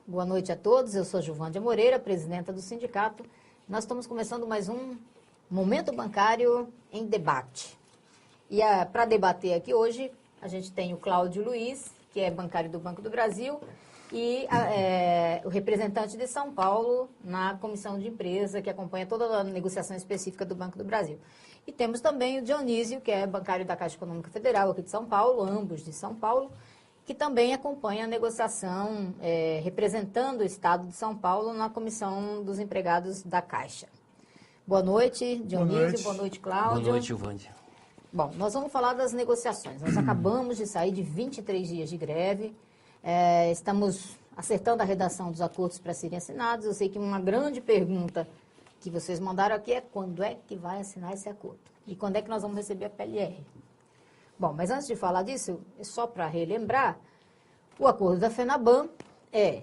Boa noite a todos, eu sou Juvândia Moreira, presidenta do sindicato. Nós estamos começando mais um Momento Bancário em Debate. E para debater aqui hoje, a gente tem o Cláudio Luiz, que é bancário do Banco do Brasil, e o representante de São Paulo na comissão de empresa, que acompanha toda a negociação específica do Banco do Brasil. E temos também o Dionísio, que é bancário da Caixa Econômica Federal aqui de São Paulo, ambos de São Paulo, que também acompanha a negociação representando o Estado de São Paulo na Comissão dos Empregados da Caixa. Boa noite, Dionísio. Boa noite, Cláudio. Boa noite, Juvândia. Bom, nós vamos falar das negociações. Nós acabamos de sair de 23 dias de greve. Estamos acertando a redação dos acordos para serem assinados. Eu sei que uma grande pergunta que vocês mandaram aqui é quando é que vai assinar esse acordo? E quando é que nós vamos receber a PLR? Bom, mas antes de falar disso, só para relembrar, o acordo da FENABAN é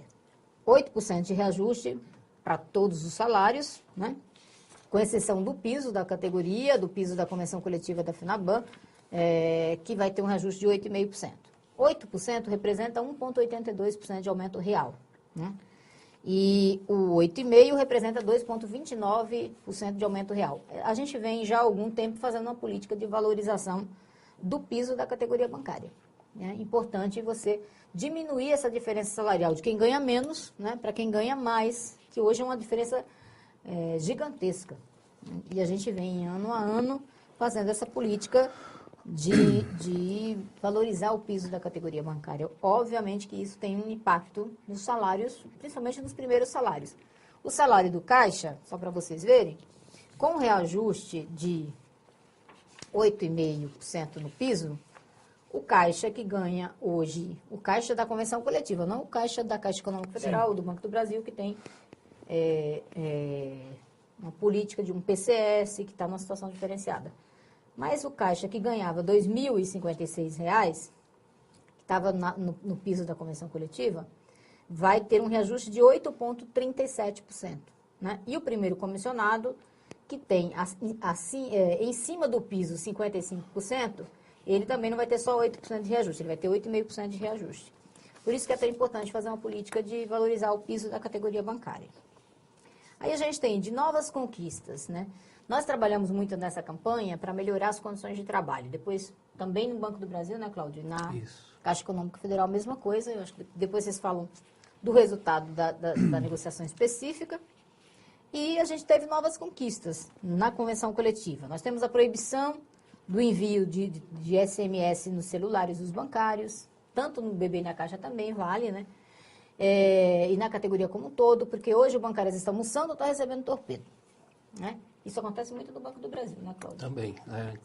8% de reajuste para todos os salários, né? Com exceção do piso da categoria, do piso da convenção coletiva da FENABAN, que vai ter um reajuste de 8,5%. 8% representa 1,82% de aumento real, né? E o 8,5% representa 2,29% de aumento real. A gente vem já há algum tempo fazendo uma política de valorização do piso da categoria bancária. É importante você diminuir essa diferença salarial de quem ganha menos, né, para quem ganha mais, que hoje é uma diferença gigantesca. E a gente vem ano a ano fazendo essa política de valorizar o piso da categoria bancária. Obviamente que isso tem um impacto nos salários, principalmente nos primeiros salários. O salário do Caixa, só para vocês verem, com o reajuste de 8,5% no piso, o Caixa que ganha hoje, o Caixa da Convenção Coletiva, não o Caixa da Caixa Econômica Federal, Sim. do Banco do Brasil, que tem uma política de um PCS, que está numa situação diferenciada. Mas o Caixa que ganhava R$ 2.056, que estava no piso da Convenção Coletiva, vai ter um reajuste de 8,37%. Né? E o primeiro comissionado, que tem em cima do piso 55%, ele também não vai ter só 8% de reajuste, ele vai ter 8,5% de reajuste. Por isso que é tão importante fazer uma política de valorizar o piso da categoria bancária. Aí a gente tem de novas conquistas, né? Nós trabalhamos muito nessa campanha para melhorar as condições de trabalho. Depois, também no Banco do Brasil, né, Cláudio? Na Caixa Econômica Federal, a mesma coisa. Eu acho que depois vocês falam do resultado da negociação específica. E a gente teve novas conquistas na convenção coletiva. Nós temos a proibição do envio de SMS nos celulares dos bancários, tanto no BB e na Caixa também vale, né? E na categoria como um todo, porque hoje o bancário está almoçando ou está recebendo torpedo, né? Isso acontece muito no Banco do Brasil, né, Cláudio? Também,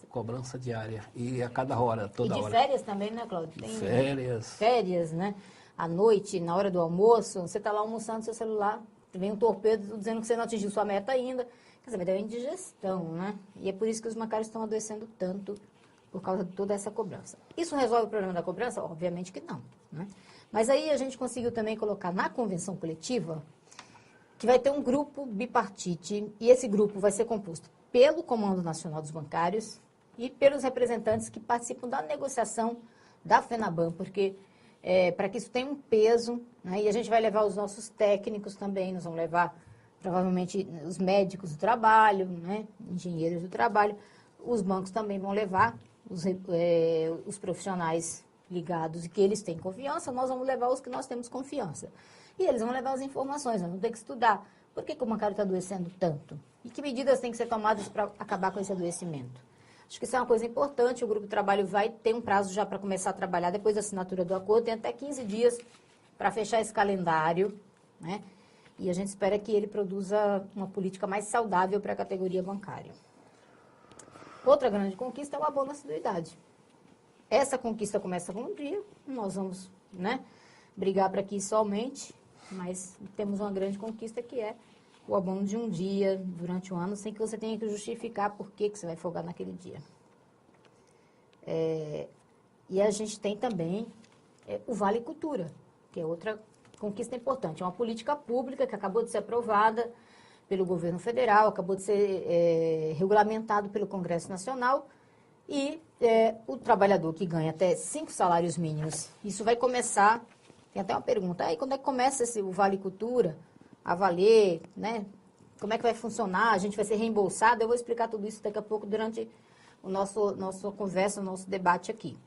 cobrança diária. E a cada hora, toda hora. E de férias também, né, Cláudio? Tem férias. Férias, né? À noite, na hora do almoço, você está lá almoçando seu celular, vem um torpedo dizendo que você não atingiu sua meta ainda. Quer dizer, vai ter uma indigestão, né? E é por isso que os bancários estão adoecendo tanto por causa de toda essa cobrança. Isso resolve o problema da cobrança? Obviamente que não, né? Mas aí a gente conseguiu também colocar na convenção coletiva que vai ter um grupo bipartite, e esse grupo vai ser composto pelo Comando Nacional dos Bancários e pelos representantes que participam da negociação da FENABAN, porque para que isso tenha um peso, né, e a gente vai levar os nossos técnicos também, nós vamos levar provavelmente os médicos do trabalho, né, engenheiros do trabalho, os bancos também vão levar os profissionais ligados e que eles têm confiança, nós vamos levar os que nós temos confiança. E eles vão levar as informações, nós vamos ter que estudar. Por que o bancário está adoecendo tanto? E que medidas têm que ser tomadas para acabar com esse adoecimento? Acho que isso é uma coisa importante, o grupo de trabalho vai ter um prazo já para começar a trabalhar depois da assinatura do acordo, tem até 15 dias para fechar esse calendário, né? E a gente espera que ele produza uma política mais saudável para a categoria bancária. Outra grande conquista é o abono à assiduidade. Essa conquista começa com um dia, nós vamos, né, brigar para que isso aumente, mas temos uma grande conquista que é o abono de um dia durante o ano, sem que você tenha que justificar por que você vai folgar naquele dia. E a gente tem também o Vale Cultura, que é outra conquista importante. É uma política pública que acabou de ser aprovada pelo governo federal, acabou de ser regulamentado pelo Congresso Nacional e o trabalhador que ganha até 5 salários mínimos, isso vai começar, tem até uma pergunta, aí quando é que começa o Vale Cultura a valer, né? Como é que vai funcionar? A gente vai ser reembolsado? Eu vou explicar tudo isso daqui a pouco durante nossa conversa, o nosso debate aqui.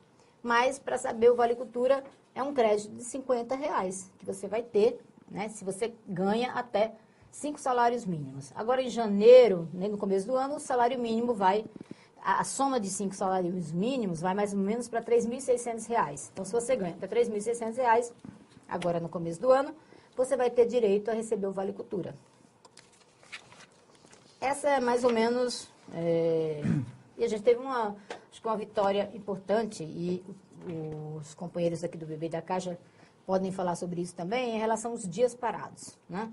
Mas, para saber, o Vale Cultura é um crédito de R$50 que você vai ter, né, se você ganha até 5 salários mínimos. Agora, em janeiro, né, no começo do ano, o salário mínimo a soma de 5 salários mínimos vai mais ou menos para R$3.600. Então, se você ganha até R$3.600, agora no começo do ano, você vai ter direito a receber o Vale Cultura. Essa é mais ou menos... E a gente teve uma vitória importante, e os companheiros aqui do Bebê da Caixa podem falar sobre isso também, em relação aos dias parados, né?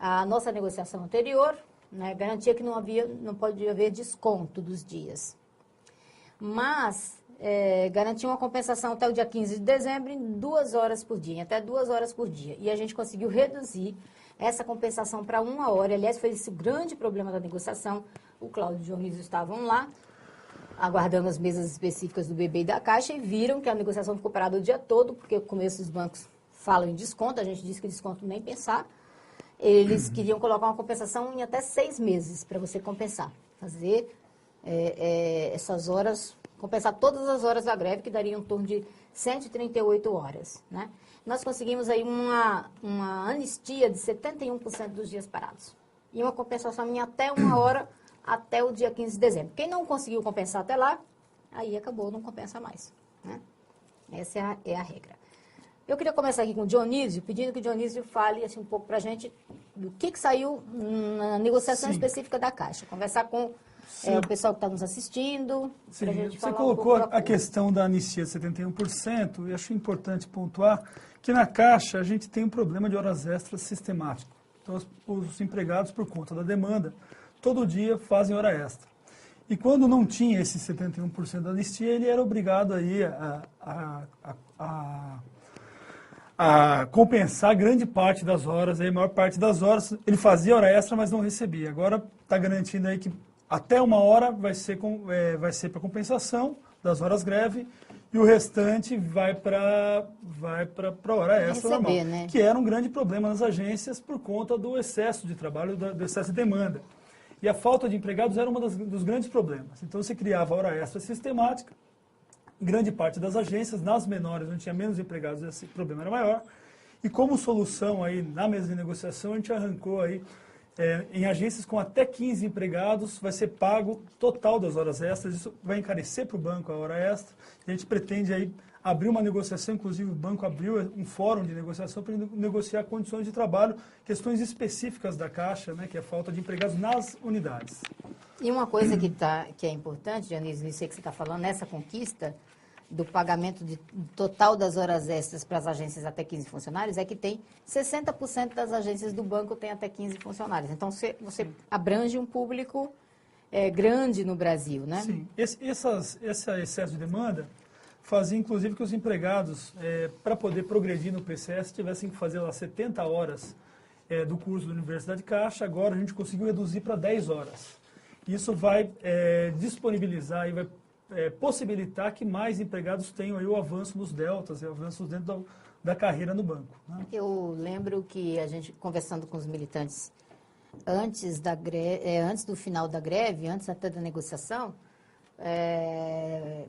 A nossa negociação anterior, né, garantia que não pode haver desconto dos dias. Mas garantia uma compensação até o dia 15 de dezembro em 2 horas por dia, até 2 horas por dia. E a gente conseguiu reduzir essa compensação para 1 hora. Aliás, foi esse o grande problema da negociação. O Cláudio e o Dionísio estavam lá, aguardando as mesas específicas do Bebê e da Caixa, e viram que a negociação ficou parada o dia todo, porque no começo os bancos falam em desconto, a gente disse que desconto nem pensar. Eles queriam colocar uma compensação em até 6 meses para você compensar. Fazer essas horas, compensar todas as horas da greve, que daria em torno de 138 horas, né? Nós conseguimos aí uma anistia de 71% dos dias parados. E uma compensação em até 1 hora até o dia 15 de dezembro. Quem não conseguiu compensar até lá, aí acabou, não compensa mais, né? Essa é a regra. Eu queria começar aqui com o Dionísio, pedindo que o Dionísio fale assim, um pouco para a gente do que saiu na negociação específica da Caixa. Conversar com o pessoal que está nos assistindo. Sim, você colocou a questão da anistia de 71%, e acho importante pontuar que na Caixa a gente tem um problema de horas extras sistemático. Então, os empregados, por conta da demanda, todo dia fazem hora extra. E quando não tinha esse 71% da anistia, ele era obrigado aí a compensar grande parte das horas, a maior parte das horas, ele fazia hora extra, mas não recebia. Agora está garantindo aí que até 1 hora vai ser para compensação das horas greve, e o restante vai para hora extra normal, né? Que era um grande problema nas agências por conta do excesso de trabalho, do excesso de demanda. E a falta de empregados era um dos grandes problemas. Então, você criava hora extra sistemática, em grande parte das agências, nas menores, onde tinha menos empregados, esse problema era maior. E como solução, aí, na mesa de negociação, a gente arrancou aí, em agências com até 15 empregados, vai ser pago total das horas extras. Isso vai encarecer para o banco a hora extra. E a gente pretende aí abrir uma negociação, inclusive o banco abriu um fórum de negociação para negociar condições de trabalho, questões específicas da Caixa, né, que é a falta de empregados nas unidades. E uma coisa que é importante, Dionísio, isso aí que você está falando, nessa conquista do pagamento total das horas extras para as agências até 15 funcionários, é que tem 60% das agências do banco tem até 15 funcionários. Então, você abrange um público grande no Brasil, né? Sim. Esse excesso de demanda fazia, inclusive, que os empregados, para poder progredir no PCS, tivessem que fazer lá 70 horas do curso da Universidade Caixa. Agora a gente conseguiu reduzir para 10 horas. Isso vai disponibilizar e vai possibilitar que mais empregados tenham aí o avanço nos deltas e avanços dentro da carreira no banco, né? Eu lembro que a gente, conversando com os militantes antes do final da greve, antes até da negociação,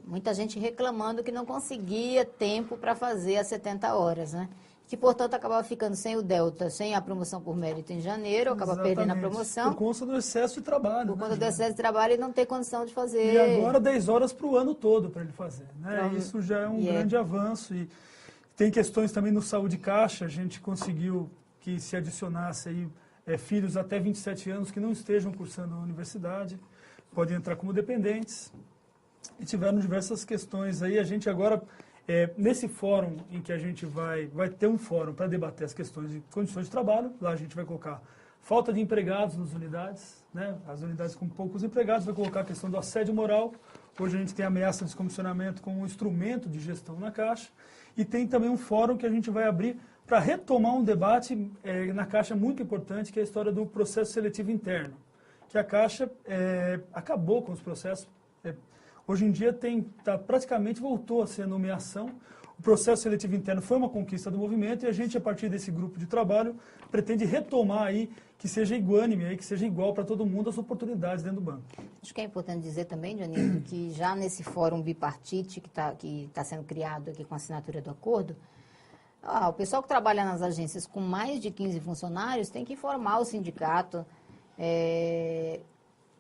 muita gente reclamando que não conseguia tempo para fazer as 70 horas, né? Que, portanto, acabava ficando sem o delta, sem a promoção por mérito em janeiro, acaba perdendo a promoção. Por conta do excesso de trabalho. Por conta do excesso de trabalho e não ter condição de fazer. E agora 10 horas para o ano todo para ele fazer, né? Então, isso já é um grande avanço. E tem questões também no Saúde Caixa, a gente conseguiu que se adicionasse aí, filhos até 27 anos que não estejam cursando a universidade, podem entrar como dependentes. E tiveram diversas questões aí. A gente agora... nesse fórum em que a gente vai ter um fórum para debater as questões de condições de trabalho, lá a gente vai colocar falta de empregados nas unidades, né? As unidades com poucos empregados, vai colocar a questão do assédio moral. Hoje a gente tem ameaça de descomissionamento como um instrumento de gestão na Caixa, e tem também um fórum que a gente vai abrir para retomar um debate na Caixa muito importante, que é a história do processo seletivo interno, que a Caixa acabou com os processos. Hoje em dia praticamente voltou a ser nomeação. O processo seletivo interno foi uma conquista do movimento e a gente, a partir desse grupo de trabalho, pretende retomar aí que seja iguânime, aí, que seja igual para todo mundo as oportunidades dentro do banco. Acho que é importante dizer também, Dionísio, que já nesse fórum bipartite que tá sendo criado aqui com a assinatura do acordo, o pessoal que trabalha nas agências com mais de 15 funcionários tem que informar o sindicato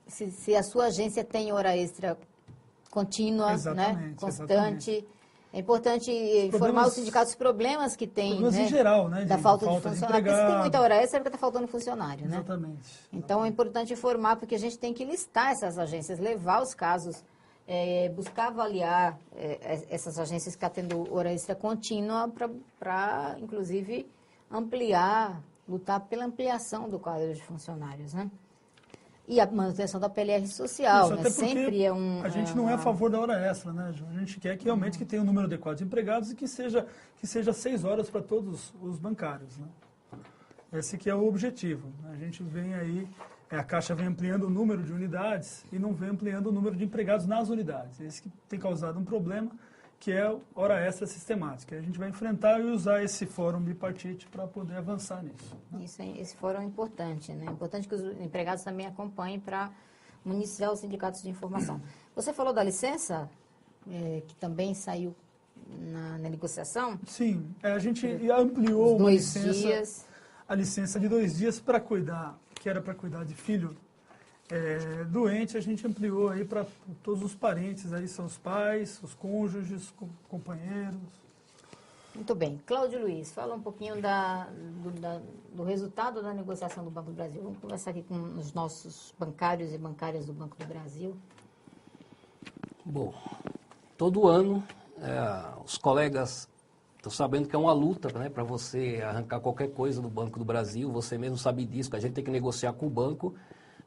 se a sua agência tem hora extra contínua, né, constante. Exatamente. É importante informar os sindicatos os problemas que tem, né, em geral, né, da falta de funcionário. Porque se tem muita hora extra é porque está faltando funcionário, né? Exatamente. Então, é importante informar, porque a gente tem que listar essas agências, levar os casos, buscar avaliar essas agências que estão tendo hora extra contínua para, inclusive, lutar pela ampliação do quadro de funcionários, né? E a manutenção da PLR social, né? Sempre a gente não é a favor da hora extra, né, Ju? A gente quer que realmente que tenha um número adequado de empregados e que seja 6 horas para todos os bancários, né? Esse que é o objetivo. A gente vem aí, a Caixa vem ampliando o número de unidades e não vem ampliando o número de empregados nas unidades. Esse que tem causado um problema, que é a hora extra sistemática. A gente vai enfrentar e usar esse fórum bipartite para poder avançar nisso. Né? Esse fórum é importante, né? É importante que os empregados também acompanhem para municiar os sindicatos de informação. Você falou da licença, que também saiu na negociação? Sim, a gente ampliou uma licença, a licença de 2 dias para cuidar, que era para cuidar de filho doente, a gente ampliou aí para todos os parentes, aí são os pais, os cônjuges, companheiros. Muito bem. Cláudio Luiz, fala um pouquinho do resultado da negociação do Banco do Brasil. Vamos conversar aqui com os nossos bancários e bancárias do Banco do Brasil. Bom, todo ano os colegas estão sabendo que é uma luta, né, para você arrancar qualquer coisa do Banco do Brasil. Você mesmo sabe disso, que a gente tem que negociar com o banco.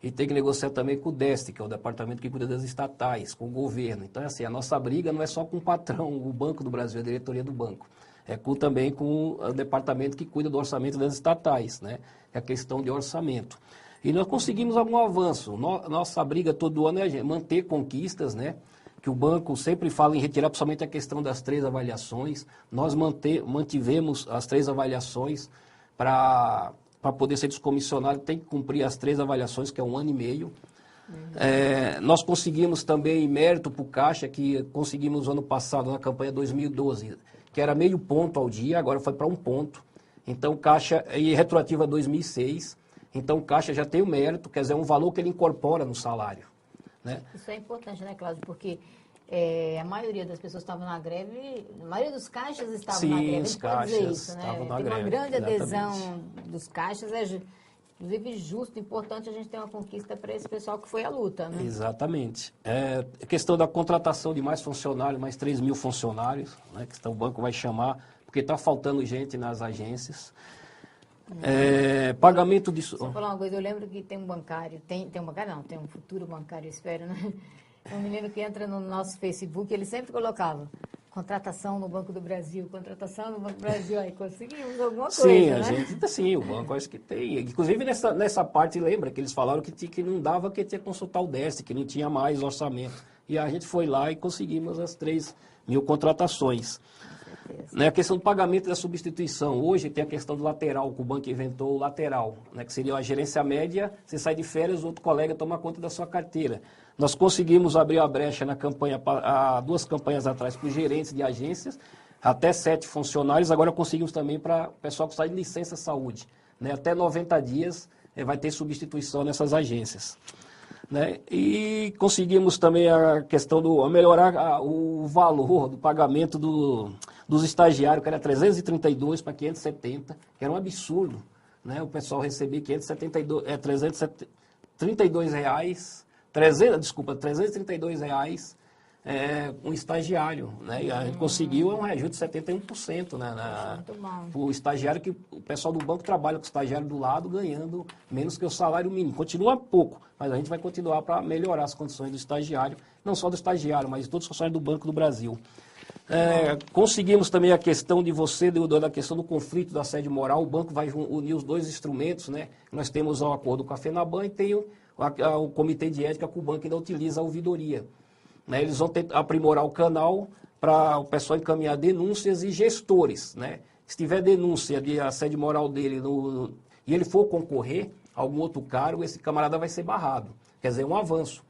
E tem que negociar também com o DEST, que é o departamento que cuida das estatais, com o governo. Então, assim, a nossa briga não é só com o patrão, o Banco do Brasil, a diretoria do banco. É também com o departamento que cuida do orçamento das estatais, né? É a questão de orçamento. E nós conseguimos algum avanço. Nossa briga todo ano é manter conquistas, né? Que o banco sempre fala em retirar, principalmente a questão das 3 avaliações. Nós mantivemos as 3 avaliações para poder ser descomissionado, tem que cumprir as 3 avaliações, que é 1 ano e meio. Nós conseguimos também mérito para o Caixa, que conseguimos ano passado, na campanha 2012, que era meio ponto ao dia, agora foi para 1 ponto. Então, Caixa, e retroativa 2006, então o Caixa já tem o mérito, quer dizer, é um valor que ele incorpora no salário. Né? Isso é importante, né, Cláudio? Porque a maioria das pessoas estavam na greve, a maioria dos caixas estavam na greve. Os caixas estavam na greve. Tem uma grande adesão dos caixas, inclusive justo, importante a gente ter uma conquista para esse pessoal que foi à luta. Né? Exatamente. A questão da contratação de mais funcionários, mais 3 mil funcionários, né, que o banco vai chamar, porque está faltando gente nas agências. Pagamento de... Só falar uma coisa, eu lembro que tem um bancário, tem um bancário não, tem um futuro bancário, eu espero, né? Um menino que entra no nosso Facebook, ele sempre colocava contratação no Banco do Brasil, contratação no Banco do Brasil, aí conseguimos alguma coisa, sim, né? Sim, o banco acho que tem. Inclusive nessa parte, lembra que eles falaram que não dava, que tinha que consultar o DEST, que não tinha mais orçamento. E a gente foi lá e conseguimos as 3 mil contratações. Né, a questão do pagamento da substituição. Hoje tem a questão do lateral, que o banco inventou o lateral, né, que seria a gerência média, você sai de férias, o outro colega toma conta da sua carteira. Nós conseguimos abrir a brecha na campanha, há 2 campanhas atrás, para os gerentes de agências, até 7 funcionários, agora conseguimos também para o pessoal que sai de licença saúde. Né, até 90 dias vai ter substituição nessas agências. Né? E conseguimos também a questão do melhorar o valor do pagamento dos estagiários, que era 332 para 570, que era um absurdo. Né? O pessoal recebia 332 reais, 332 reais um estagiário. Né? E a gente conseguiu um reajuste de 71%. O estagiário, que o pessoal do banco trabalha com o estagiário do lado, ganhando menos que o salário mínimo. Continua pouco, mas a gente vai continuar para melhorar as condições do estagiário, não só do estagiário, mas de todos os funcionários do Banco do Brasil. Conseguimos também a questão de da questão do conflito da assédio moral. O banco vai unir os dois instrumentos, né? Nós temos o acordo com a FENABAN e tem o comitê de ética que o banco ainda utiliza a ouvidoria. Né? Eles vão aprimorar o canal para o pessoal encaminhar denúncias e gestores, né? Se tiver denúncia de assédio moral dele e ele for concorrer a algum outro cargo, esse camarada vai ser barrado. Quer dizer, um avanço.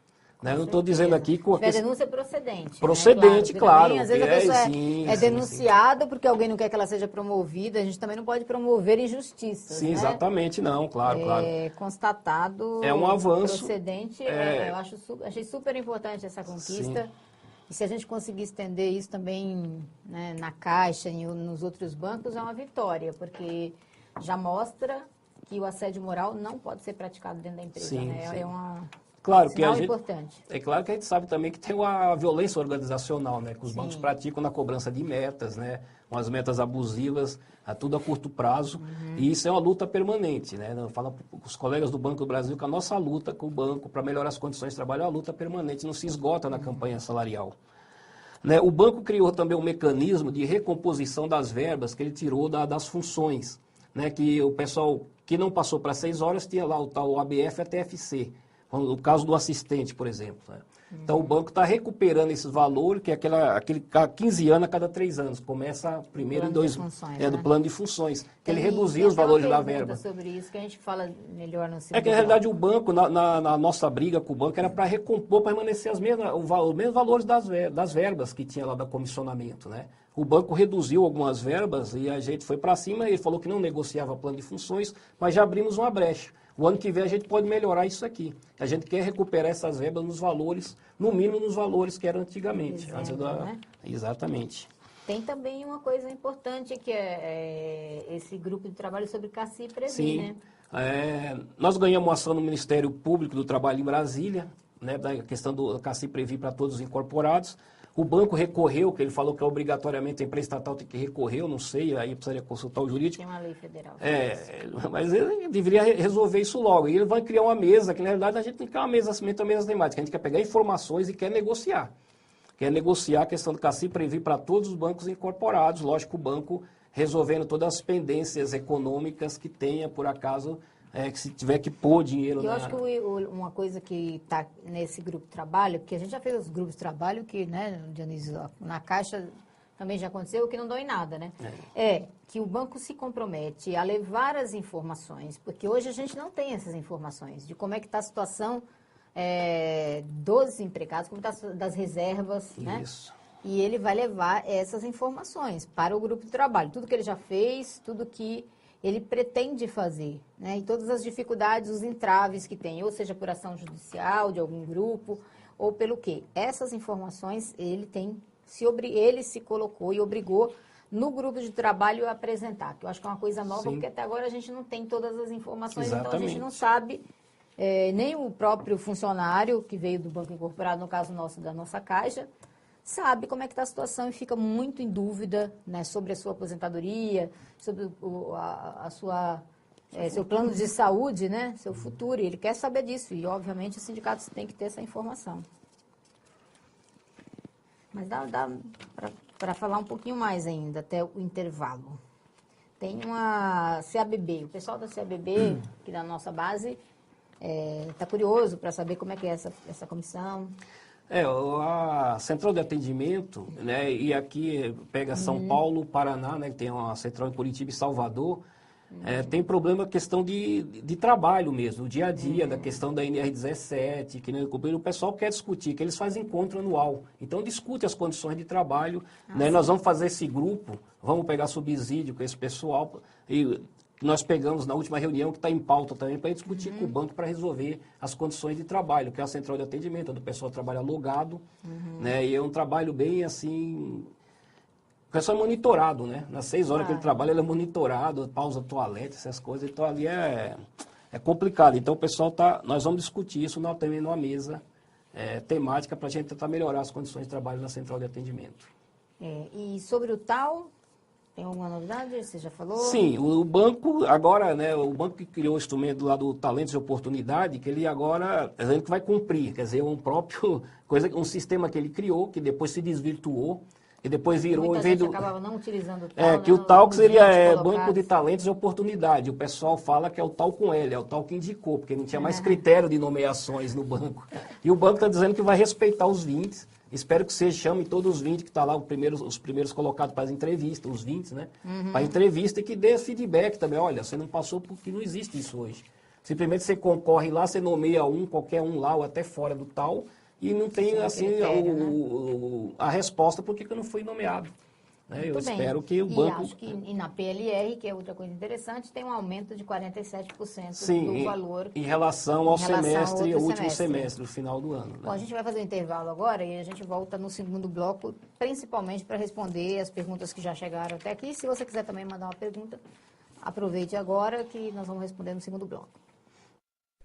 Né? Eu não estou dizendo aqui que... Se denúncia procedente. Procedente, né? Claro. Também, às vezes a pessoa é denunciada porque alguém não quer que ela seja promovida. A gente também não pode promover injustiças. Sim, né? exatamente, não, claro. Constatado. É um avanço. Procedente. Eu achei super importante essa conquista. Sim. E se a gente conseguir estender isso também, né, na Caixa e nos outros bancos, é uma vitória, porque já mostra que o assédio moral não pode ser praticado dentro da empresa. Sim, né? sim. É uma... Claro que importante. É claro que a gente sabe também que tem a violência organizacional, né? Que os bancos praticam na cobrança de metas, né? Umas metas abusivas, tudo a curto prazo. E isso é uma luta permanente, né? Eu falo para os colegas do Banco do Brasil que a nossa luta com o banco para melhorar as condições de trabalho é uma luta permanente, não se esgota na campanha salarial. Né? O banco criou também um mecanismo de recomposição das verbas que ele tirou das funções, né? Que o pessoal que não passou para 6 horas tinha lá o tal ABF e a TFC. No caso do assistente, por exemplo. Né? Então, o banco está recuperando esses valores, que é aquele 15 anos a cada 3 anos. Começa primeiro do plano de funções, que ele reduziu os valores da verba. Sobre isso, que a gente fala melhor no que, na realidade, o banco, na nossa briga com o banco, era para recompor, permanecer os mesmos valores das verbas que tinha lá do comissionamento. Né? O banco reduziu algumas verbas e a gente foi para cima, ele falou que não negociava plano de funções, mas já abrimos uma brecha. O ano que vem a gente pode melhorar isso aqui. A gente quer recuperar essas verbas nos valores, no mínimo nos valores que eram antigamente. Né? Exatamente. Tem também uma coisa importante que é esse grupo de trabalho sobre CACI e Previ, Sim. né? Nós ganhamos uma ação no Ministério Público do Trabalho em Brasília, né, da questão do CACI e Previ para todos os incorporados. O banco recorreu, que ele falou que obrigatoriamente a empresa estatal tem que recorrer, eu não sei, aí precisaria consultar o jurídico. Tem uma lei federal. Mas ele deveria resolver isso logo. E ele vai criar uma mesa, que na realidade a gente tem que criar uma mesa temática. A gente quer pegar informações e quer negociar. Quer negociar a questão do CACI e Previ para todos os bancos incorporados. Lógico, o banco resolvendo todas as pendências econômicas que tenha, por acaso, que se tiver que pôr dinheiro... Eu acho que uma coisa que está nesse grupo de trabalho, porque a gente já fez os grupos de trabalho que, né, Dionísio, na Caixa também já aconteceu, que não dão em nada, né? É que o banco se compromete a levar as informações, porque hoje a gente não tem essas informações de como é que está a situação dos desempregados, como está das reservas, né? Isso. E ele vai levar essas informações para o grupo de trabalho. Tudo que ele já fez, tudo que ele pretende fazer, né? E todas as dificuldades, os entraves que tem, ou seja, por ação judicial de algum grupo, ou pelo quê? Essas informações ele se colocou e obrigou no grupo de trabalho a apresentar, que eu acho que é uma coisa nova, Sim. porque até agora a gente não tem todas as informações, Exatamente. Então a gente não sabe, nem o próprio funcionário que veio do Banco Incorporado, no caso nosso, da nossa Caixa, sabe como é que está a situação e fica muito em dúvida, né, sobre a sua aposentadoria, sobre seu plano de saúde, né, seu futuro. E ele quer saber disso e, obviamente, os sindicatos têm que ter essa informação. Mas dá para falar um pouquinho mais ainda, até o intervalo. Tem uma CABB, o pessoal da CABB, aqui da nossa base, está curioso para saber como é que é essa comissão. A central de atendimento, né, e aqui pega São Paulo, Paraná, né, que tem uma central em Curitiba e Salvador, tem problema questão de trabalho mesmo, o dia a dia, da questão da NR17, que o pessoal quer discutir, que eles fazem encontro anual. Então, discute as condições de trabalho, né, nós vamos fazer esse grupo, vamos pegar subsídio com esse pessoal, e nós pegamos na última reunião, que está em pauta também, para discutir com o banco para resolver as condições de trabalho, que é a central de atendimento, onde o pessoal trabalha logado, né, e é um trabalho bem assim... O pessoal é monitorado, né? Nas 6 horas que ele trabalha, ele é monitorado, pausa toalete, essas coisas. Então, ali é complicado. Então, o pessoal nós vamos discutir isso também numa mesa temática para a gente tentar melhorar as condições de trabalho na central de atendimento. E sobre o TAL, tem alguma novidade? Você já falou? Sim, o banco agora, né? O banco que criou o instrumento lá do Talentos e Oportunidade, que ele agora que vai cumprir, quer dizer, um sistema que ele criou, que depois se desvirtuou, E depois virou, Muita em vez gente do... acabava não utilizando o tal, que né, o tal que os seria 20 banco de colocados. talentos e oportunidade. O pessoal fala que é o tal com L, é o tal que indicou, porque não tinha mais critério de nomeações no banco. E o banco está dizendo que vai respeitar os 20. Espero que você chame todos os 20 que estão lá, os primeiros colocados para as entrevistas, os 20, né? Para a entrevista e que dê feedback também. Olha, você não passou porque não existe isso hoje. Simplesmente você concorre lá, você nomeia qualquer um lá, ou até fora do tal, e não tem, assim, critério, a resposta por que eu não fui nomeado. Né? Eu Muito bem. espero que o E banco... acho que e na PLR, que é outra coisa interessante, tem um aumento de 47% Sim, do valor. em relação ao semestre, ao o outro último semestre, no final do ano. Bom, a Né? gente vai fazer um intervalo agora e a gente volta no segundo bloco, principalmente para responder as perguntas que já chegaram até aqui. Se você quiser também mandar uma pergunta, aproveite agora que nós vamos responder no segundo bloco.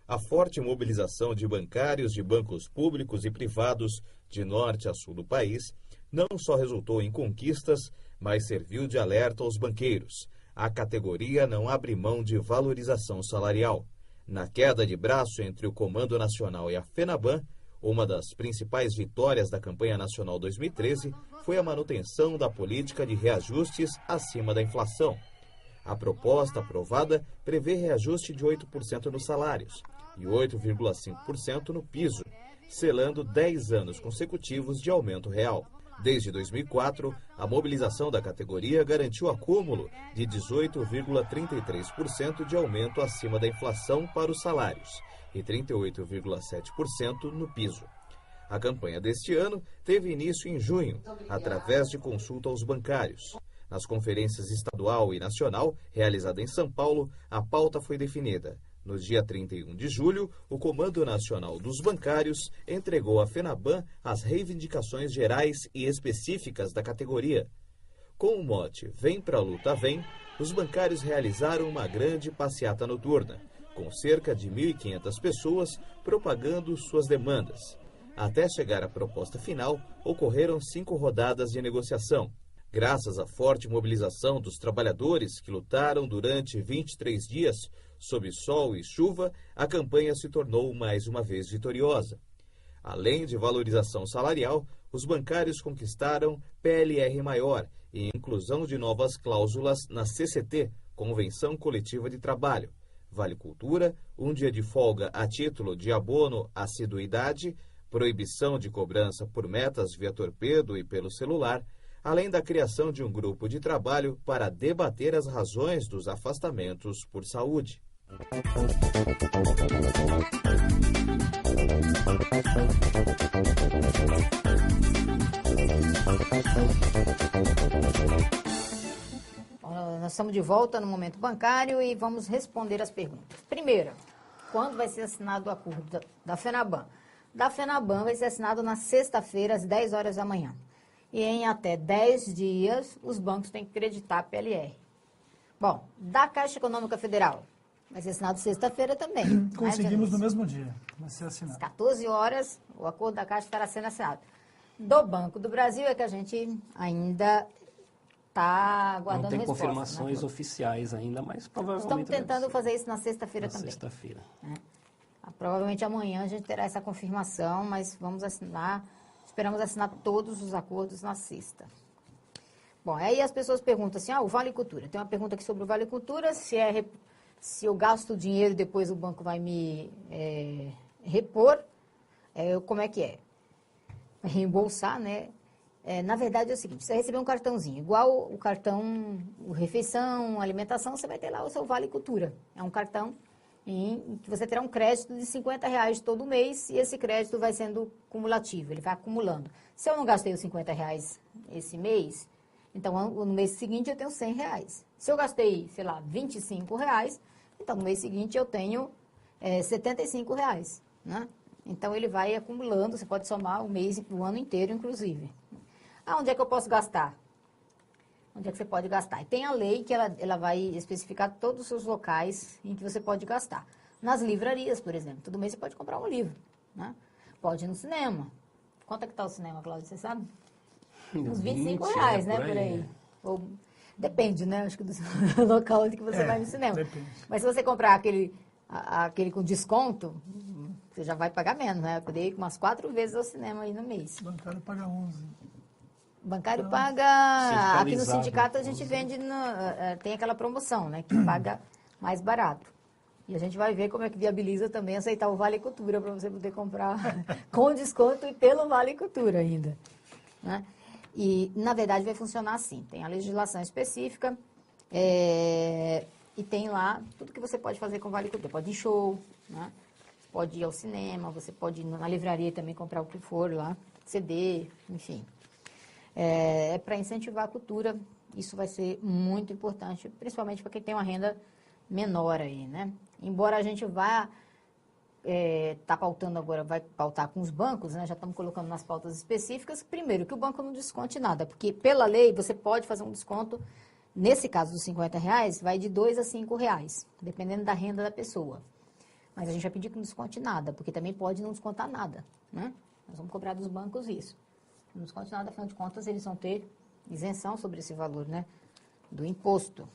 A forte mobilização de bancários de bancos públicos e privados de norte a sul do país não só resultou em conquistas, mas serviu de alerta aos banqueiros. A categoria não abre mão de valorização salarial. Na queda de braço entre o Comando Nacional e a FENABAN, uma das principais vitórias da campanha nacional 2013 foi a manutenção da política de reajustes acima da inflação. A proposta aprovada prevê reajuste de 8% nos salários e 8,5% no piso, selando 10 anos consecutivos de aumento real. Desde 2004, a mobilização da categoria garantiu acúmulo de 18,33% de aumento acima da inflação para os salários e 38,7% no piso. A campanha deste ano teve início em junho, através de consulta aos bancários. Nas conferências estadual e nacional, realizada em São Paulo, a pauta foi definida. No dia 31 de julho, o Comando Nacional dos Bancários entregou à FENABAN as reivindicações gerais e específicas da categoria. Com o mote Vem pra luta, vem, os bancários realizaram uma grande passeata noturna, com cerca de 1.500 pessoas propagando suas demandas. Até chegar à proposta final, ocorreram 5 rodadas de negociação. Graças à forte mobilização dos trabalhadores que lutaram durante 23 dias, sob sol e chuva, a campanha se tornou mais uma vez vitoriosa. Além de valorização salarial, os bancários conquistaram PLR maior e inclusão de novas cláusulas na CCT, Convenção Coletiva de Trabalho, Vale Cultura, um dia de folga a título de abono assiduidade, proibição de cobrança por metas via torpedo e pelo celular, além da criação de um grupo de trabalho para debater as razões dos afastamentos por saúde. Nós estamos de volta no Momento Bancário e vamos responder as perguntas. Primeira, quando vai ser assinado o acordo da FENABAN? Da FENABAN vai ser assinado na sexta-feira, às 10 horas da manhã. E em até 10 dias, os bancos têm que creditar a PLR. Bom, da Caixa Econômica Federal, vai ser assinado sexta-feira também. Conseguimos no mesmo dia. Vai ser assinado. Às 14 horas, o acordo da Caixa estará sendo assinado. Do Banco do Brasil é que a gente ainda está aguardando Não tem resposta, confirmações oficiais ainda, mas provavelmente... Estamos tentando fazer isso na sexta-feira também. Sexta-feira. Provavelmente amanhã a gente terá essa confirmação, mas vamos assinar, esperamos assinar todos os acordos na sexta. Bom, aí as pessoas perguntam assim, o Vale Cultura. Tem uma pergunta aqui sobre o Vale Cultura, se eu gasto o dinheiro e depois o banco vai me repor, como é que é? Vai reembolsar, né? Na verdade é o seguinte, você recebeu um cartãozinho, igual o cartão refeição, alimentação, você vai ter lá o seu Vale Cultura. É um cartão em que você terá um crédito de R$50 todo mês e esse crédito vai sendo cumulativo, ele vai acumulando. Se eu não gastei os R$50 esse mês, então no mês seguinte eu tenho R$100. Se eu gastei, sei lá, R$25, então no mês seguinte eu tenho R$75, né? Então ele vai acumulando, você pode somar o mês, o ano inteiro, inclusive. Onde é que eu posso gastar? Onde é que você pode gastar? E tem a lei que ela vai especificar todos os seus locais em que você pode gastar. Nas livrarias, por exemplo. Todo mês você pode comprar um livro, né? Pode ir no cinema. Quanto é que está o cinema, Cláudia? Você sabe? Uns R$25, né? Por aí. Ou, depende, né? Acho que do local onde que você vai no cinema. Depende. Mas se você comprar aquele com desconto, você já vai pagar menos, né? Eu poderia ir umas 4 vezes ao cinema aí no mês. O bancário paga 11. O bancário paga... Aqui no Sindicalizado. sindicato a gente vende... tem aquela promoção, né? Que paga mais barato. E a gente vai ver como é que viabiliza também aceitar o Vale Cultura para você poder comprar com desconto e pelo Vale Cultura ainda. Né? E, na verdade, vai funcionar assim. Tem a legislação específica e tem lá tudo que você pode fazer com o Vale Cultura. Pode ir em show, né? Você pode ir ao cinema, você pode ir na livraria também comprar o que for lá, CD, enfim. É para incentivar a cultura, isso vai ser muito importante, principalmente para quem tem uma renda menor aí, né? Embora a gente vá tá pautando agora, vai pautar com os bancos, né? Já estamos colocando nas pautas específicas. Primeiro, que o banco não desconte nada, porque pela lei você pode fazer um desconto, nesse caso dos R$50, vai de R$2 a R$5, dependendo da renda da pessoa. Mas a gente vai pedir que não desconte nada, porque também pode não descontar nada, né? Nós vamos cobrar dos bancos isso. Não desconte nada, afinal de contas, eles vão ter isenção sobre esse valor, né? Do imposto.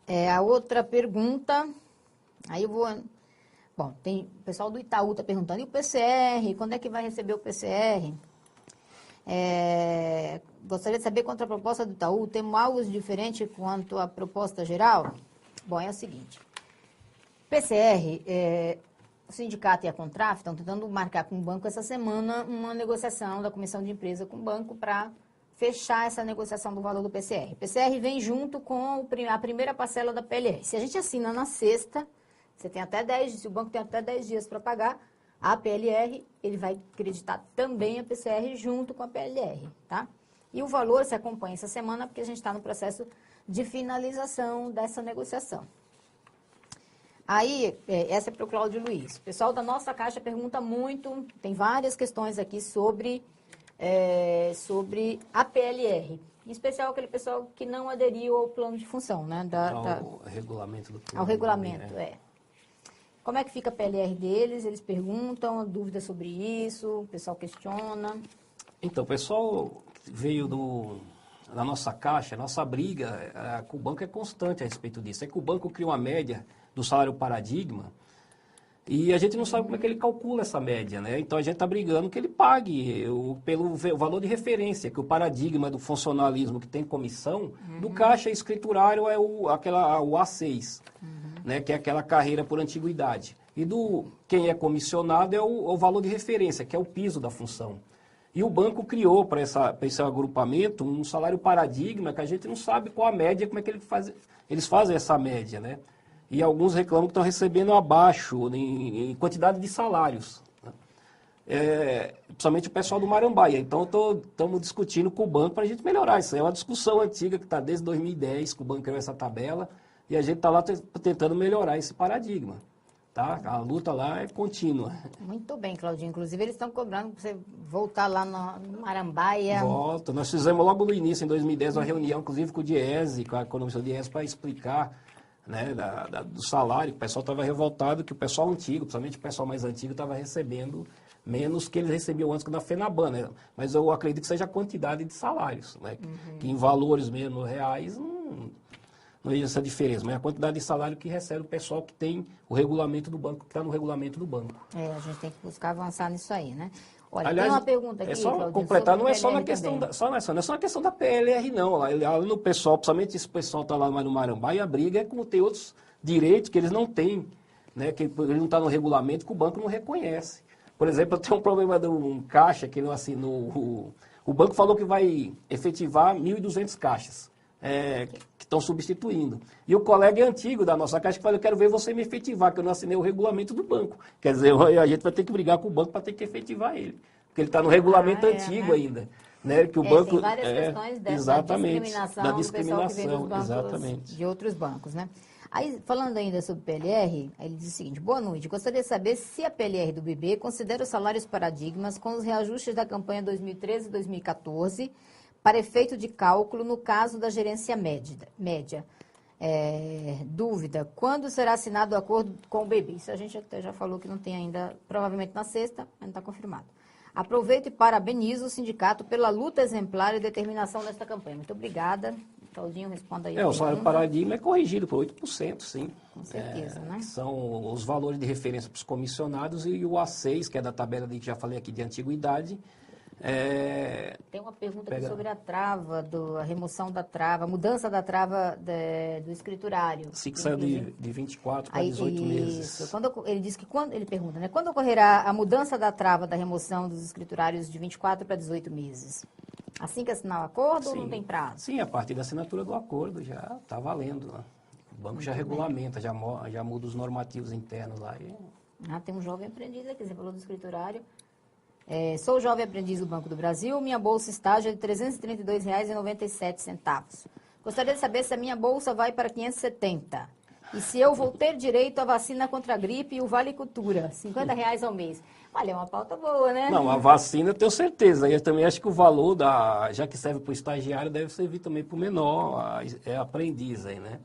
A outra pergunta, aí eu vou... Bom, tem o pessoal do Itaú está perguntando, e o PCR? Quando é que vai receber o PCR? Gostaria de saber quanto à proposta do Itaú, temos algo diferente quanto à proposta geral? Bom, é o seguinte, PCR, o sindicato e a Contraf estão tentando marcar com o banco essa semana uma negociação da comissão de empresa com o banco para fechar essa negociação do valor do PCR. O PCR vem junto com a primeira parcela da PLR. Se a gente assina na sexta, você tem até 10, se o banco tem até 10 dias para pagar a PLR, ele vai acreditar também a PCR junto com a PLR, tá? E o valor se acompanha essa semana, porque a gente está no processo de finalização dessa negociação. Aí, essa é para o Cláudio Luiz. O pessoal da nossa Caixa pergunta muito, tem várias questões aqui sobre a PLR. Em especial aquele pessoal que não aderiu ao plano de função, né? Ao regulamento do plano. Ao regulamento, Como é que fica a PLR deles? Eles perguntam, dúvidas sobre isso, o pessoal questiona. Então, o pessoal veio da nossa Caixa, nossa briga com o banco é constante a respeito disso. É que o banco cria uma média do salário paradigma e a gente não sabe como é que ele calcula essa média, né? Então, a gente está brigando que ele pague pelo valor de referência, que o paradigma do funcionalismo que tem comissão, do Caixa escriturário é o A6, né? Que é aquela carreira por antiguidade. E quem é comissionado é o valor de referência, que é o piso da função. E o banco criou para esse agrupamento um salário paradigma que a gente não sabe qual a média, como é que eles fazem essa média, né? E alguns reclamam que estão recebendo abaixo em quantidade de salários, né? Principalmente o pessoal do Marambaia. Então, estamos discutindo com o banco para a gente melhorar isso. É uma discussão antiga que está desde 2010, que o banco criou essa tabela, e a gente está lá tentando melhorar esse paradigma. Tá? A luta lá é contínua. Muito bem, Claudinho. Inclusive, eles estão cobrando para você voltar lá no Marambaia. Volta. Nós fizemos logo no início, em 2010, uma reunião, inclusive com o Diese, com a economista do Diese, para explicar, né, do salário. O pessoal estava revoltado que o pessoal antigo, principalmente o pessoal mais antigo, estava recebendo menos que eles recebiam antes da FENABAN, né? Mas eu acredito que seja a quantidade de salários, né? Que em valores mesmo reais não existe essa diferença, mas é a quantidade de salário que recebe o pessoal que tem o regulamento do banco, que está no regulamento do banco. A gente tem que buscar avançar nisso aí, né? Olha, aliás, tem uma pergunta aqui, é só Claudinho, completar, não é só PLR na questão também. não é só na questão da PLR, não. Lá no pessoal, principalmente esse pessoal está lá no Marambaia, a briga é como ter outros direitos que eles não têm, né? Que ele não está no regulamento, que o banco não reconhece. Por exemplo, eu tenho um problema de um caixa que não assinou. O banco falou que vai efetivar 1.200 caixas. Que estão substituindo. E o colega é antigo da nossa Caixa que fala, eu quero ver você me efetivar, que eu não assinei o regulamento do banco. Quer dizer, a gente vai ter que brigar com o banco para ter que efetivar ele. Porque ele está no regulamento antigo, né? Ainda. Né? Que o banco, tem várias questões da discriminação do pessoal que vem dos bancos, exatamente. de outros bancos, né? Aí, falando ainda sobre PLR, ele diz o seguinte: boa noite, gostaria de saber se a PLR do BB considera os salários paradigmas com os reajustes da campanha 2013 e 2014 para efeito de cálculo no caso da gerência média. Dúvida, quando será assinado o acordo com o BB? Isso a gente até já falou que não tem ainda, provavelmente na sexta, mas não está confirmado. Aproveito e parabenizo o sindicato pela luta exemplar e determinação nesta campanha. Muito obrigada. Claudinho, responda aí. O salário paradigma é corrigido por 8%, sim. Com certeza, né? São os valores de referência para os comissionados e o A6, que é da tabela que já falei aqui de antiguidade, Tem uma pergunta aqui sobre a trava, a remoção da trava, a mudança da trava do escriturário. Assim que saiu de 24 para 18 meses. Isso. Ele diz que ele pergunta, né? Quando ocorrerá a mudança da trava da remoção dos escriturários de 24 para 18 meses? Assim que assinar o acordo ou não tem prazo? Sim, a partir da assinatura do acordo já está valendo. Né? O banco já regulamenta, já muda os normativos internos lá. Tem um jovem aprendiz aqui, você falou do escriturário. Sou jovem aprendiz do Banco do Brasil, minha bolsa estágio é de R$ 332,97. Gostaria de saber se a minha bolsa vai para 570. E se eu vou ter direito à vacina contra a gripe e o Vale Cultura, R$ 50 ao mês. Olha, é uma pauta boa, né? Não, a vacina eu tenho certeza. Eu também acho que o valor, já que serve para o estagiário, deve servir também para o menor, aprendiz aí, né?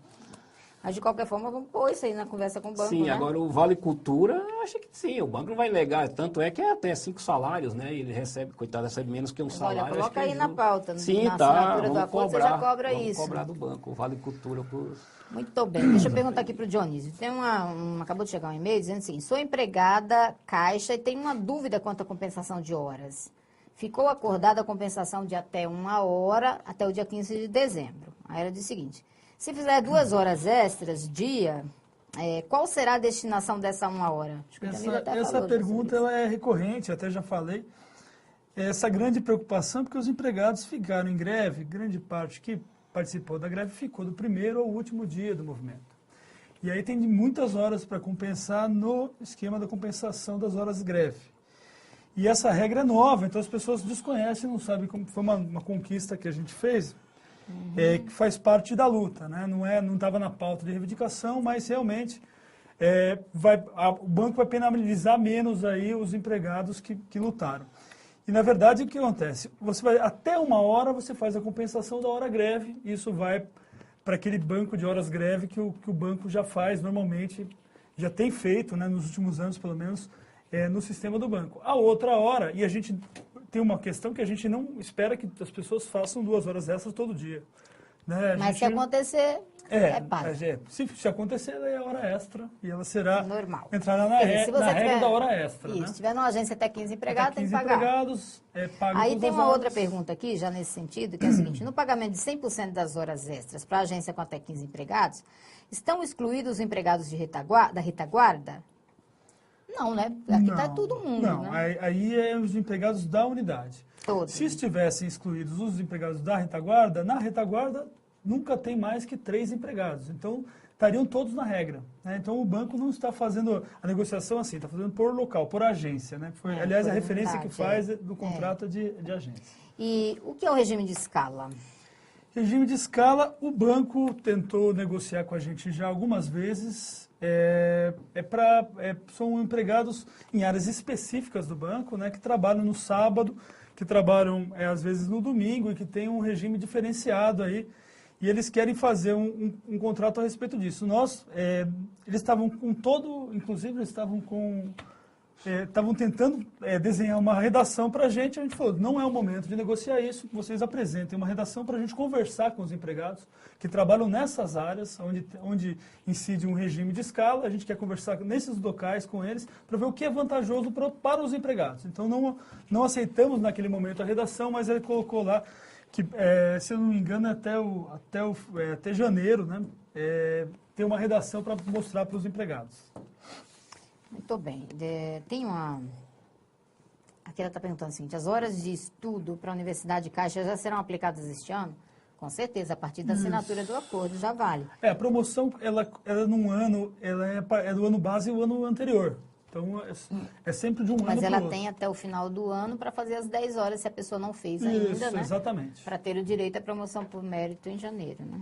Mas, de qualquer forma, vamos pôr isso aí na conversa com o banco, Sim, né? agora o Vale Cultura, eu acho que sim, o banco não vai negar. Tanto é que é até 5 salários, né? E ele recebe, coitado, recebe menos que um salário. Olha, coloca aí na pauta, sim, na tá, assinatura do acordo, você já cobra isso. Vamos cobrar do banco, o Vale Cultura. Muito bem, deixa eu perguntar aqui para o Dionísio. Tem acabou de chegar um e-mail dizendo assim, sou empregada Caixa e tenho uma dúvida quanto à compensação de horas. Ficou acordada a compensação de até 1 hora até o dia 15 de dezembro. Aí ela diz o seguinte, se fizer 2 horas extras dia, qual será a destinação dessa 1 hora? Acho que essa pergunta ela é recorrente, até já falei. Essa grande preocupação, porque os empregados ficaram em greve, grande parte que participou da greve ficou do primeiro ao último dia do movimento. E aí tem muitas horas para compensar no esquema da compensação das horas de greve. E essa regra é nova, então as pessoas desconhecem, não sabem como foi uma conquista que a gente fez, que faz parte da luta, né? Não estava na pauta de reivindicação, mas realmente o banco vai penalizar menos aí os empregados que lutaram. E, na verdade, o que acontece? Até 1 hora você faz a compensação da hora greve, e isso vai para aquele banco de horas greve que o banco já faz normalmente, já tem feito, né, nos últimos anos, pelo menos, no sistema do banco. A outra hora, e a gente tem uma questão que a gente não espera que as pessoas façam 2 horas extras todo dia. Né? Mas se acontecer, pago. Se acontecer, ela é hora extra e ela será normal. Entrará na regra da hora extra. Isso, né? se tiver numa agência até 15 empregados, até 15 tem que pagar. empregados, paga Aí tem uma horas. outra pergunta aqui, já nesse sentido, que é o seguinte, no pagamento de 100% das horas extras para a agência com até 15 empregados, estão excluídos os empregados da retaguarda? Não, né? Aqui está todo mundo, Não, né? aí é os empregados da unidade. Todos. Se estivessem excluídos os empregados da retaguarda, na retaguarda nunca tem mais que 3 empregados. Então, estariam todos na regra. Né? Então, o banco não está fazendo a negociação assim, está fazendo por local, por agência. Né? Aliás, a referência que faz do contrato de agência. E o que é o regime de escala? Regime de escala, o banco tentou negociar com a gente já algumas vezes. São empregados em áreas específicas do banco, né, que trabalham no sábado, que trabalham às vezes no domingo e que tem um regime diferenciado aí. E eles querem fazer um contrato a respeito disso. Eles estavam inclusive eles estavam tentando desenhar uma redação para a gente falou, não é o momento de negociar isso, vocês apresentem uma redação para a gente conversar com os empregados que trabalham nessas áreas, onde incide um regime de escala, a gente quer conversar nesses locais com eles para ver o que é vantajoso para os empregados. Então, não aceitamos naquele momento a redação, mas ele colocou lá que, se eu não me engano, até janeiro, né, tem uma redação para mostrar para os empregados. Muito bem. Tem uma... Aqui ela está perguntando o seguinte, as horas de estudo para a Universidade de Caixa já serão aplicadas este ano? Com certeza, a partir da assinatura do acordo já vale. A promoção, ela num ano, ela é do ano base e o ano anterior. Então, é sempre de um ano para o outro. Mas ela tem até o final do ano para fazer as 10 horas, se a pessoa não fez ainda, isso, né? Exatamente. Para ter o direito à promoção por mérito em janeiro, né?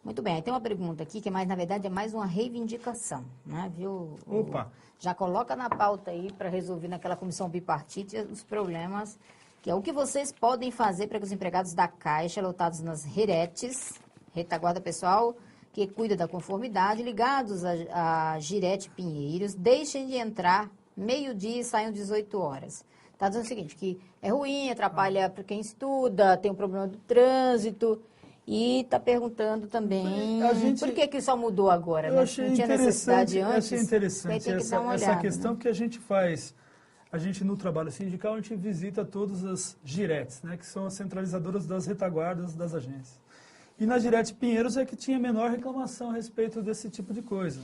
Muito bem, aí tem uma pergunta aqui, que na verdade é mais uma reivindicação, né? Viu? Opa! Já coloca na pauta aí para resolver naquela comissão bipartite os problemas, que é o que vocês podem fazer para que os empregados da Caixa, lotados nas reretes, retaguarda pessoal, que cuida da conformidade, ligados a Girete Pinheiros, deixem de entrar meio-dia e saiam 18 horas. Está dizendo o seguinte, que é ruim, atrapalha para quem estuda, tem um problema do trânsito... E está perguntando também por que só mudou agora, eu né? achei Não tinha necessidade antes. Achei interessante essa questão, né? que a gente faz a gente no trabalho sindical, a gente visita todas as giretes, né, que são as centralizadoras das retaguardas das agências. E na Girete Pinheiros é que tinha menor reclamação a respeito desse tipo de coisa.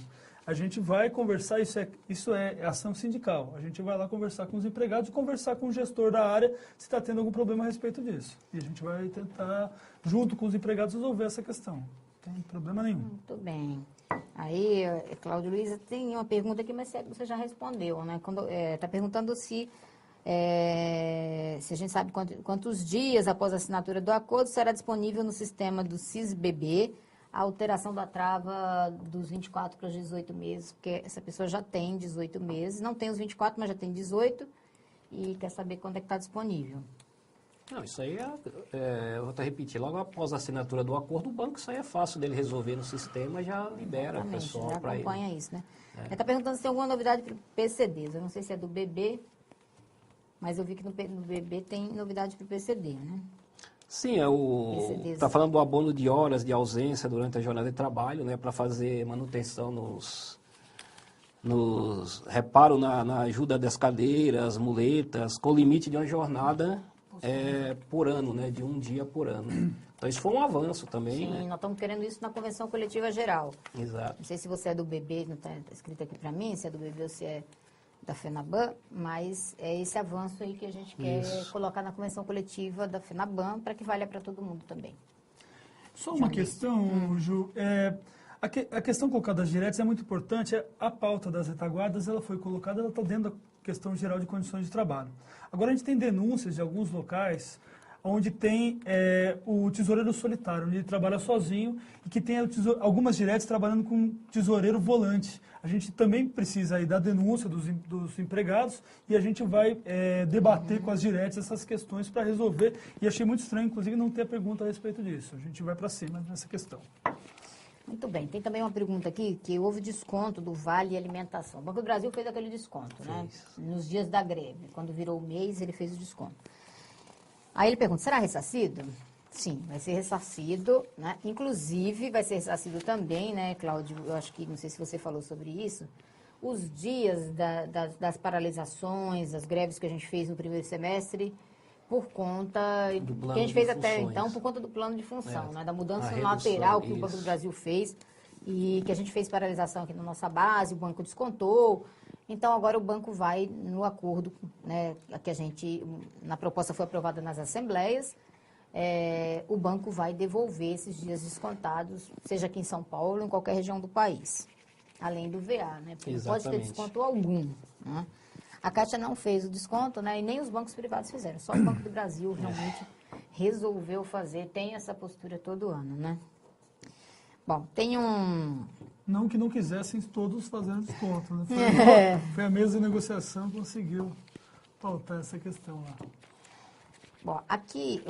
A gente vai conversar, isso é ação sindical. A gente vai lá conversar com os empregados e conversar com o gestor da área se está tendo algum problema a respeito disso. E a gente vai tentar, junto com os empregados, resolver essa questão. Não tem problema nenhum. Muito bem. Aí, Cláudio Luiz, tem uma pergunta aqui, mas você já respondeu, né? Está perguntando se a gente sabe quantos dias após a assinatura do acordo será disponível no sistema do CISBB a alteração da trava dos 24 para os 18 meses, porque essa pessoa já tem 18 meses, não tem os 24, mas já tem 18 e quer saber quando é que está disponível. Não, isso aí eu vou até repetir, logo após a assinatura do acordo, o banco, isso aí é fácil dele resolver no sistema, já libera o pessoal para ele. Já acompanha isso, né? Ele está perguntando se tem alguma novidade para PCDs, eu não sei se é do BB, mas eu vi que no BB tem novidade para o PCD, né? Sim, está falando do abono de horas de ausência durante a jornada de trabalho, né, para fazer manutenção nos reparo na ajuda das cadeiras, muletas, com limite de uma jornada por ano, né, de um dia por ano. Então, isso foi um avanço também. Sim, né? Nós estamos querendo isso na Convenção Coletiva Geral. Exato. Não sei se você é do BB, não está escrito aqui para mim, se é do BB ou se é da FENABAN, mas é esse avanço aí que a gente quer colocar na Convenção Coletiva da FENABAN para que valha para todo mundo também. Só uma questão, Ju. A questão colocada das diretas é muito importante. A pauta das retaguardas ela foi colocada, ela está dentro da questão geral de condições de trabalho. Agora, a gente tem denúncias de alguns locais onde tem o tesoureiro solitário, onde ele trabalha sozinho e que tem algumas diretas trabalhando com tesoureiro volante. A gente também precisa aí da denúncia dos empregados e a gente vai debater com as diretas essas questões para resolver. E achei muito estranho, inclusive, não ter a pergunta a respeito disso. A gente vai para cima nessa questão. Muito bem. Tem também uma pergunta aqui, que houve desconto do Vale Alimentação. O Banco do Brasil fez aquele desconto, né? Nos dias da greve. Quando virou o mês, ele fez o desconto. Aí ele pergunta, será ressarcido? Sim, vai ser ressarcido, né? Inclusive, vai ser ressarcido também, né, Cláudio? Eu acho que, não sei se você falou sobre isso, os dias das paralisações, das greves que a gente fez no primeiro semestre, por conta do plano que a gente fez até então, por conta do plano de função, né? Da mudança lateral que o Banco do Brasil fez e que a gente fez paralisação aqui na nossa base, o banco descontou. Então, agora o banco vai no acordo, né, que a gente, na proposta foi aprovada nas assembleias, o banco vai devolver esses dias descontados, seja aqui em São Paulo ou em qualquer região do país, além do VA, né? Porque não pode ter desconto algum, né? A Caixa não fez o desconto, né, e nem os bancos privados fizeram, só o Banco do Brasil realmente resolveu fazer, tem essa postura todo ano, né? Bom, tem um... Não que não quisessem todos fazendo desconto, né? Foi a mesa de negociação que conseguiu pautar essa questão lá. Bom, aqui,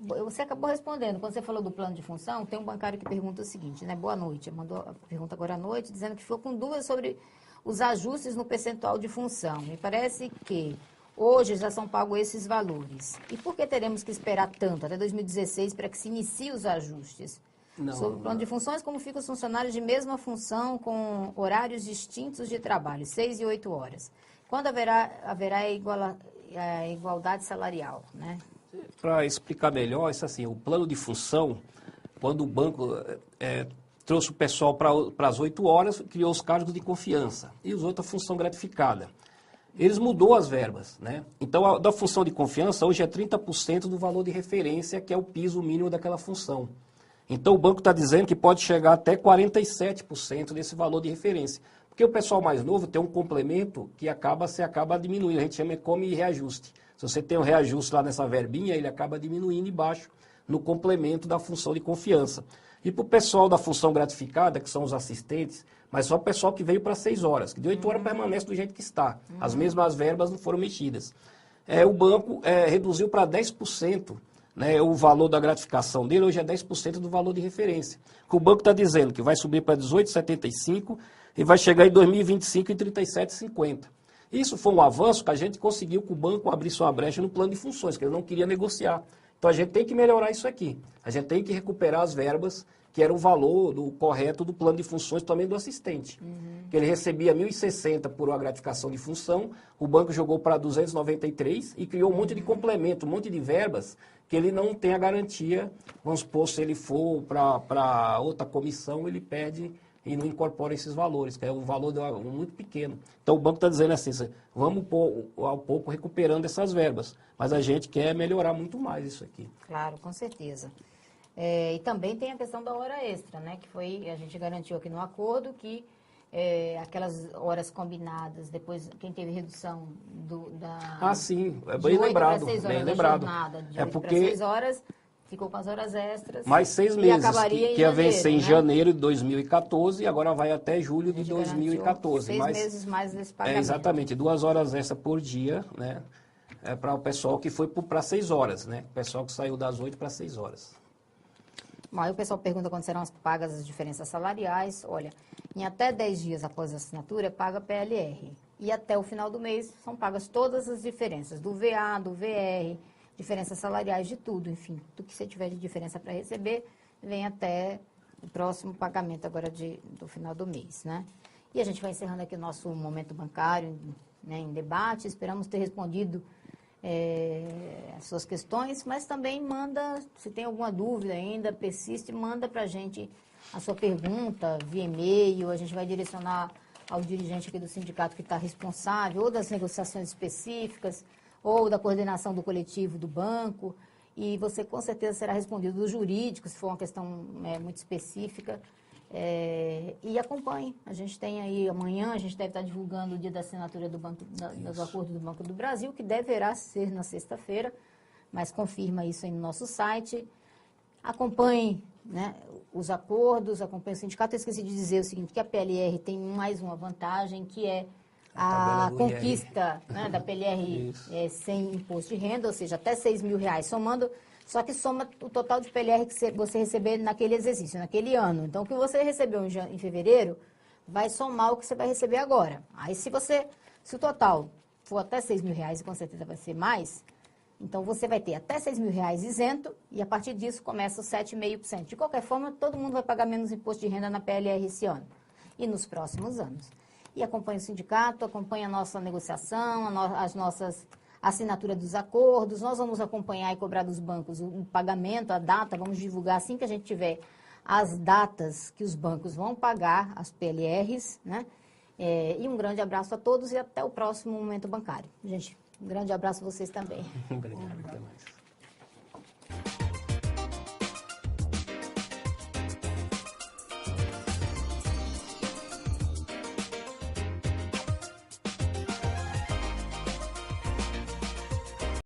você acabou respondendo, quando você falou do plano de função, tem um bancário que pergunta o seguinte, né? Boa noite, mandou a pergunta agora à noite, dizendo que ficou com dúvidas sobre os ajustes no percentual de função. Me parece que hoje já são pagos esses valores. E por que teremos que esperar tanto, até 2016, para que se iniciem os ajustes? Sobre o plano de funções, como ficam os funcionários de mesma função com horários distintos de trabalho, 6 e 8 horas? Quando haverá a igualdade salarial, né? Para explicar melhor, isso assim, o plano de função, quando o banco trouxe o pessoal para as 8 horas, criou os cargos de confiança e os outros a função gratificada. Eles mudou as verbas, né? Então, da função de confiança, hoje é 30% do valor de referência, que é o piso mínimo daquela função. Então, o banco está dizendo que pode chegar até 47% desse valor de referência. Porque o pessoal mais novo tem um complemento que acaba diminuindo. A gente chama de come e reajuste. Se você tem um reajuste lá nessa verbinha, ele acaba diminuindo embaixo no complemento da função de confiança. E para o pessoal da função gratificada, que são os assistentes, mas só o pessoal que veio para 6 horas, que de 8 horas permanece do jeito que está. As mesmas verbas não foram mexidas. O banco reduziu para 10%. Né, o valor da gratificação dele hoje é 10% do valor de referência. O banco está dizendo que vai subir para 18,75 e vai chegar em 2025 em 37,50. Isso foi um avanço que a gente conseguiu que o banco abrisse uma brecha no plano de funções, que ele não queria negociar. Então a gente tem que melhorar isso aqui. A gente tem que recuperar as verbas que era o valor correto do plano de funções também do assistente. Que ele recebia 1.060 por uma gratificação de função, o banco jogou para 293 e criou um monte de complemento, um monte de verbas que ele não tem a garantia. Vamos supor, se ele for para outra comissão, ele pede e não incorpora esses valores, que é um valor muito pequeno. Então o banco está dizendo assim, vamos ao pouco recuperando essas verbas, mas a gente quer melhorar muito mais isso aqui. Claro, com certeza. E também tem a questão da hora extra, né? Que foi, a gente garantiu aqui no acordo que aquelas horas combinadas, depois quem teve redução sim, é de bem 8 lembrado, para 6 horas bem da lembrado. jornada, de 8 É para porque 6 horas, ficou com as horas extras. mais 6 e meses, acabaria que ia em vencer em né? janeiro de 2014 e agora vai até julho de A gente 2014. 6 meses mais desse pagamento. Exatamente, 2 horas extra por dia, né? Para o pessoal que foi para 6 horas, né? O pessoal que saiu das 8 para 6 horas. Bom, aí o pessoal pergunta quando serão pagas as diferenças salariais. Olha, em até 10 dias após a assinatura, é paga PLR. E até o final do mês são pagas todas as diferenças, do VA, do VR, diferenças salariais de tudo, enfim. Tudo que você tiver de diferença para receber, vem até o próximo pagamento agora do final do mês, né? E a gente vai encerrando aqui o nosso momento bancário, né, em debate. Esperamos ter respondido as suas questões, mas também manda, se tem alguma dúvida ainda, persiste, manda para a gente a sua pergunta via e-mail, a gente vai direcionar ao dirigente aqui do sindicato que está responsável, ou das negociações específicas, ou da coordenação do coletivo do banco, e você com certeza será respondido do jurídico, se for uma questão muito específica. E acompanhe. A gente tem aí, amanhã, a gente deve estar divulgando o dia da assinatura do acordo do Banco do Brasil, que deverá ser na sexta-feira, mas confirma isso aí no nosso site. Acompanhe, né, os acordos, acompanhe o sindicato. Eu esqueci de dizer o seguinte, que a PLR tem mais uma vantagem, que é a conquista, né, da PLR sem imposto de renda, ou seja, até R$6.000, somando. Só que soma o total de PLR que você receber naquele exercício, naquele ano. Então, o que você recebeu em fevereiro vai somar o que você vai receber agora. Aí, se o total for até R$6.000, e com certeza vai ser mais, então você vai ter até R$6.000 isento e a partir disso começa os 7,5%. De qualquer forma, todo mundo vai pagar menos imposto de renda na PLR esse ano e nos próximos anos. E acompanha o sindicato, acompanha a nossa negociação, as nossas assinatura dos acordos, nós vamos acompanhar e cobrar dos bancos o pagamento, a data, vamos divulgar assim que a gente tiver as datas que os bancos vão pagar, as PLRs, né? E um grande abraço a todos e até o próximo Momento Bancário. Gente, um grande abraço a vocês também. Obrigado, até mais.